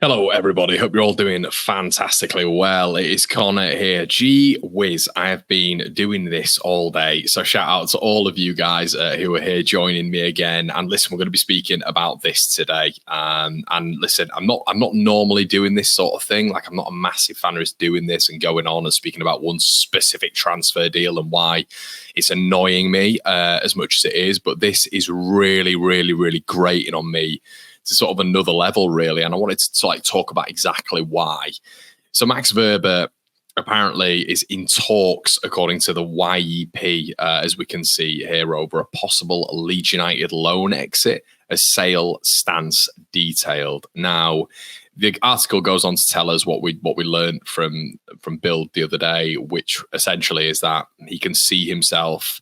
Hello, everybody. Hope you're all doing fantastically well. It is Connor here. Gee whiz, I have been doing this all day. So shout out to all of you guys who are here joining me again. And listen, we're going to be speaking about this today. And listen, I'm not normally doing this sort of thing. Like, I'm not a massive fan of doing this and going on and speaking about one specific transfer deal and why it's annoying me as much as it is. But this is really, really, really grating on me to sort of another level, really. And I wanted to talk about exactly why. So Max Wober apparently is in talks, according to the YEP, as we can see here, over a possible Leeds United loan exit, a sale stance detailed. Now, the article goes on to tell us what we learned from Bill the other day, which essentially is that he can see himself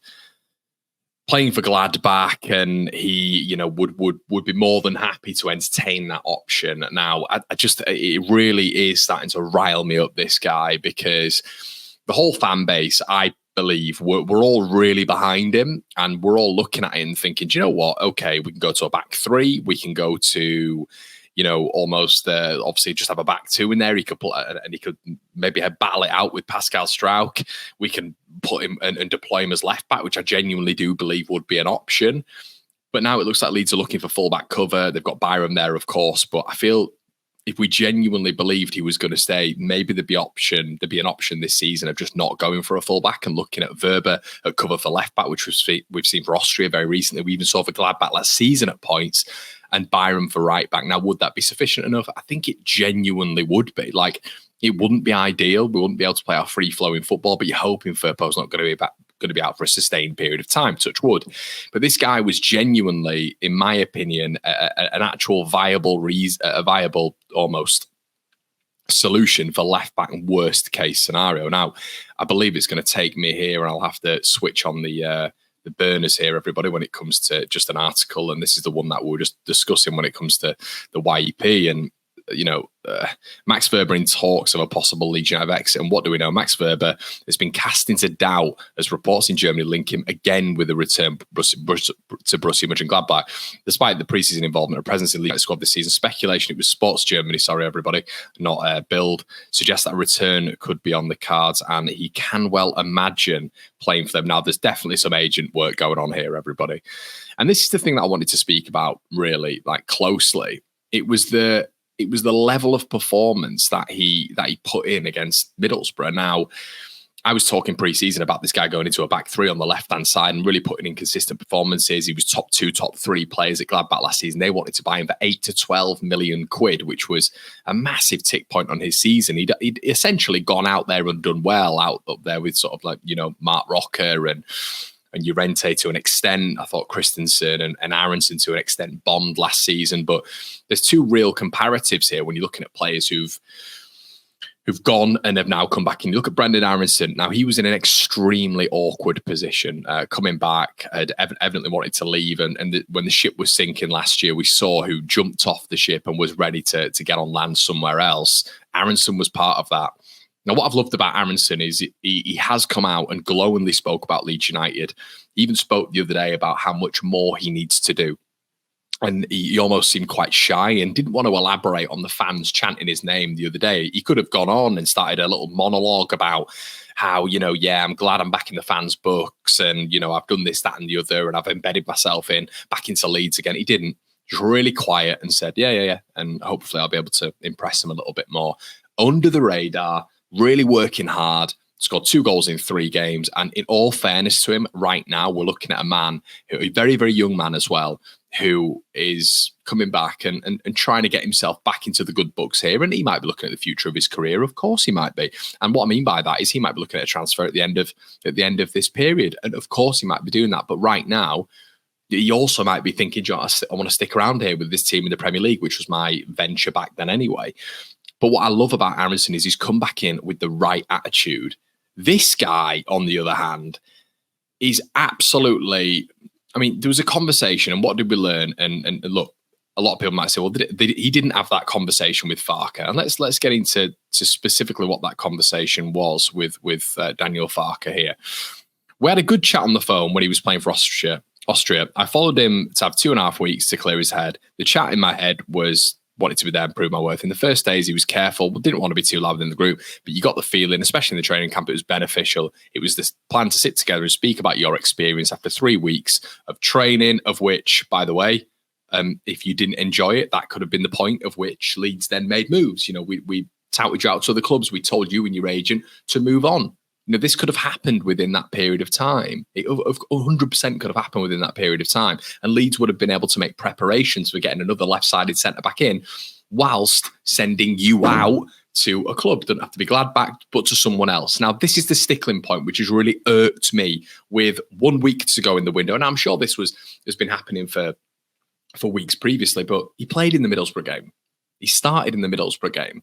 playing for Gladbach, and he, would be more than happy to entertain that option. Now, it really is starting to rile me up, this guy, because the whole fan base, I believe, we're all really behind him, and we're all looking at it and thinking, do you know what? Okay, we can go to a back three, we can go to, almost obviously just have a back two in there. He could maybe battle it out with Pascal Struijk. We can put him and deploy him as left back, which I genuinely do believe would be an option. But now it looks like Leeds are looking for fullback cover. They've got Byram there, of course, but I feel if we genuinely believed he was going to stay, maybe there'd be an option this season of just not going for a fullback and looking at Verber at cover for left back, which we've seen for Austria very recently. We even saw for Gladbach last season at points, and Byram for right back. Now, would that be sufficient enough? I think it genuinely would be. Like, it wouldn't be ideal. We wouldn't be able to play our free-flowing football, but you're hoping Firpo's not going to be out for a sustained period of time, touch wood. But this guy was genuinely, in my opinion, an actual viable almost solution for left back and worst case scenario. Now, I believe it's going to take me here, and I'll have to switch on the burners here, everybody, when it comes to just an article. And this is the one that we were just discussing when it comes to the YEP. And Max Wober in talks of a possible Leeds United exit. And what do we know? Max Wober has been cast into doubt as reports in Germany link him again with a return to Borussia Mönchengladbach. Despite the preseason involvement and presence in the Leeds squad this season, speculation, it was Sports Germany, sorry everybody, not Bild, suggests that a return could be on the cards, and he can well imagine playing for them. Now, there's definitely some agent work going on here, everybody. And this is the thing that I wanted to speak about really, closely. It was the level of performance that he put in against Middlesbrough. Now, I was talking pre-season about this guy going into a back three on the left-hand side and really putting in consistent performances. He was top 2, top 3 players at Gladbach last season. They wanted to buy him for 8 to 12 million quid, which was a massive tick point on his season. He'd essentially gone out there and done well out up there with sort of Mark Rocker and Llorente to an extent. I thought Christensen and Aronson to an extent bombed last season. But there's two real comparatives here when you're looking at players who've gone and have now come back. And you look at Brendan Aronson. Now, he was in an extremely awkward position coming back, had evidently wanted to leave. And when the ship was sinking last year, we saw who jumped off the ship and was ready to get on land somewhere else. Aronson was part of that. Now, what I've loved about Aronson is he has come out and glowingly spoke about Leeds United. He even spoke the other day about how much more he needs to do. And he almost seemed quite shy and didn't want to elaborate on the fans chanting his name the other day. He could have gone on and started a little monologue about how, I'm glad I'm back in the fans' books and, I've done this, that and the other, and I've embedded myself back into Leeds again. He didn't. Just really quiet and said, yeah. And hopefully I'll be able to impress him a little bit more. Under the radar, really working hard, scored 2 goals in 3 games. And in all fairness to him, right now, we're looking at a man, a very, very young man as well, who is coming back and trying to get himself back into the good books here. And he might be looking at the future of his career. Of course he might be. And what I mean by that is he might be looking at a transfer at the end of this period. And of course he might be doing that. But right now, he also might be thinking, I want to stick around here with this team in the Premier League, which was my venture back then anyway. But what I love about Aronson is he's come back in with the right attitude. This guy, on the other hand, is absolutely... I mean, there was a conversation, and what did we learn? And look, a lot of people might say, well, he didn't have that conversation with Farke. And let's get into specifically what that conversation was with Daniel Farke here. We had a good chat on the phone when he was playing for Austria. I followed him to have 2.5 weeks to clear his head. The chat in my head was wanted to be there and prove my worth. In the first days, he was careful, but didn't want to be too loud in the group. But you got the feeling, especially in the training camp, it was beneficial. It was this plan to sit together and speak about your experience after 3 weeks of training, of which, by the way, if you didn't enjoy it, that could have been the point of which Leeds then made moves. You know, we touted you out to other clubs. We told you and your agent to move on. You know, this could have happened within that period of time. It 100% could have happened within that period of time. And Leeds would have been able to make preparations for getting another left-sided centre-back in whilst sending you out to a club. Doesn't have to be Gladbach, but to someone else. Now, this is the stickling point, which has really irked me with 1 week to go in the window. And I'm sure this has been happening for weeks previously, but he played in the Middlesbrough game. He started in the Middlesbrough game,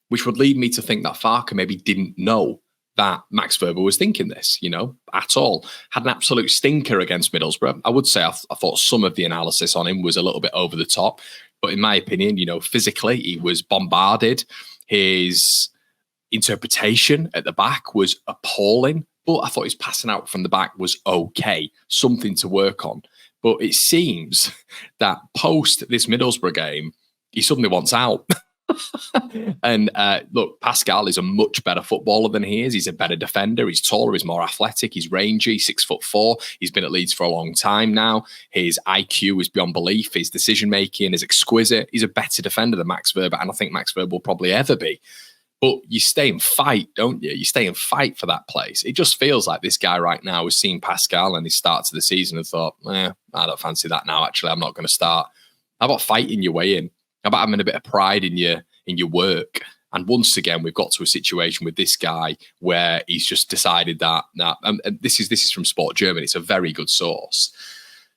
which would lead me to think that Farke maybe didn't know that Max Wober was thinking this, you know, at all. Had an absolute stinker against Middlesbrough. I would say I thought some of the analysis on him was a little bit over the top. But in my opinion, you know, physically, he was bombarded. His interpretation at the back was appalling. But I thought his passing out from the back was okay. Something to work on. But it seems that post this Middlesbrough game, he suddenly wants out. And look, Pascal is a much better footballer than he is. He's a better defender. He's taller. He's more athletic. He's rangy. 6'4". He's been at Leeds for a long time now. His IQ is beyond belief. His decision making is exquisite. He's a better defender than Max Wober, and I think Max Wober will probably ever be. But you stay and fight, don't you? You stay and fight for that place. It just feels like this guy right now has seen Pascal and his start to the season and thought, I don't fancy that now. Actually, I'm not going to start. How about fighting your way in? How about having a bit of pride in your work? And once again, we've got to a situation with this guy where he's just decided that, and this is from Sport Germany. It's a very good source.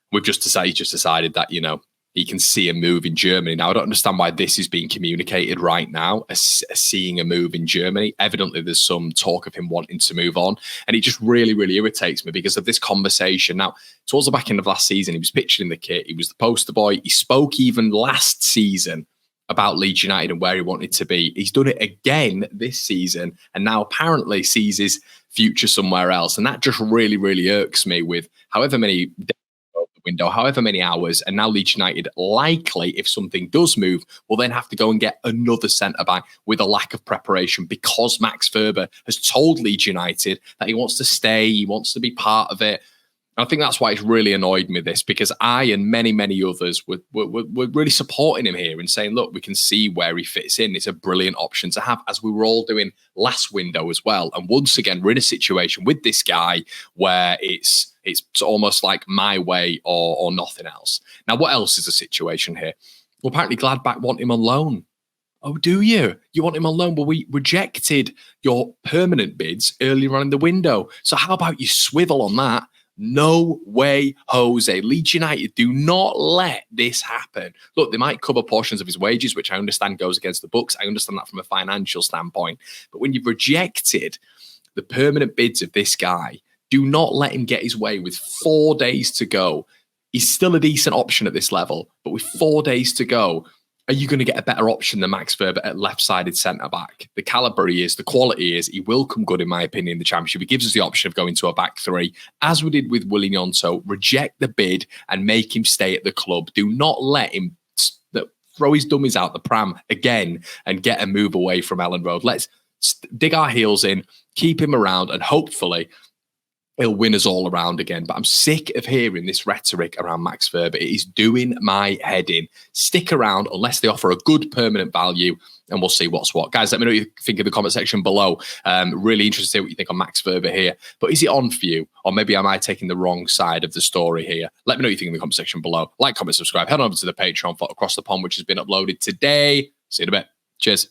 He's just decided that, you know, he can see a move in Germany. Now, I don't understand why this is being communicated right now, as seeing a move in Germany. Evidently, there's some talk of him wanting to move on. And it just really, really irritates me because of this conversation. Now, towards the back end of last season, he was pictured in the kit. He was the poster boy. He spoke even last season about Leeds United and where he wanted to be. He's done it again this season and now apparently sees his future somewhere else. And that just really, really irks me with however many window, however many hours, and now Leeds United likely, if something does move, will then have to go and get another centre-back with a lack of preparation because Max Wober has told Leeds United that he wants to stay, he wants to be part of it. And I think that's why it's really annoyed me, this, because I and many, many others were really supporting him here and saying, look, we can see where he fits in. It's a brilliant option to have, as we were all doing last window as well. And once again, we're in a situation with this guy where it's almost like my way or nothing else. Now, what else is the situation here? Well, apparently Gladbach want him on loan. Oh, do you? You want him on loan? Well, we rejected your permanent bids earlier on in the window. So how about you swivel on that? No way, Jose. Leeds United, do not let this happen. Look, they might cover portions of his wages, which I understand goes against the books. I understand that from a financial standpoint. But when you've rejected the permanent bids of this guy, do not let him get his way with 4 days to go. He's still a decent option at this level, but with 4 days to go, are you going to get a better option than Max Wober at left-sided centre-back? The calibre he is, the quality is, he will come good, in my opinion, in the Championship. He gives us the option of going to a back three, as we did with Willian Untold. Reject the bid and make him stay at the club. Do not let him throw his dummies out the pram again and get a move away from Ellen Road. Let's dig our heels in, keep him around, and hopefully he'll win us all around again. But I'm sick of hearing this rhetoric around Max Wober. It is doing my head in. Stick around unless they offer a good permanent value, and we'll see what's what. Guys, let me know what you think in the comment section below. Really interested to hear what you think on Max Wober here. But is it on for you? Or maybe am I taking the wrong side of the story here? Let me know what you think in the comment section below. Like, comment, subscribe. Head on over to the Patreon for Across the Pond, which has been uploaded today. See you in a bit. Cheers.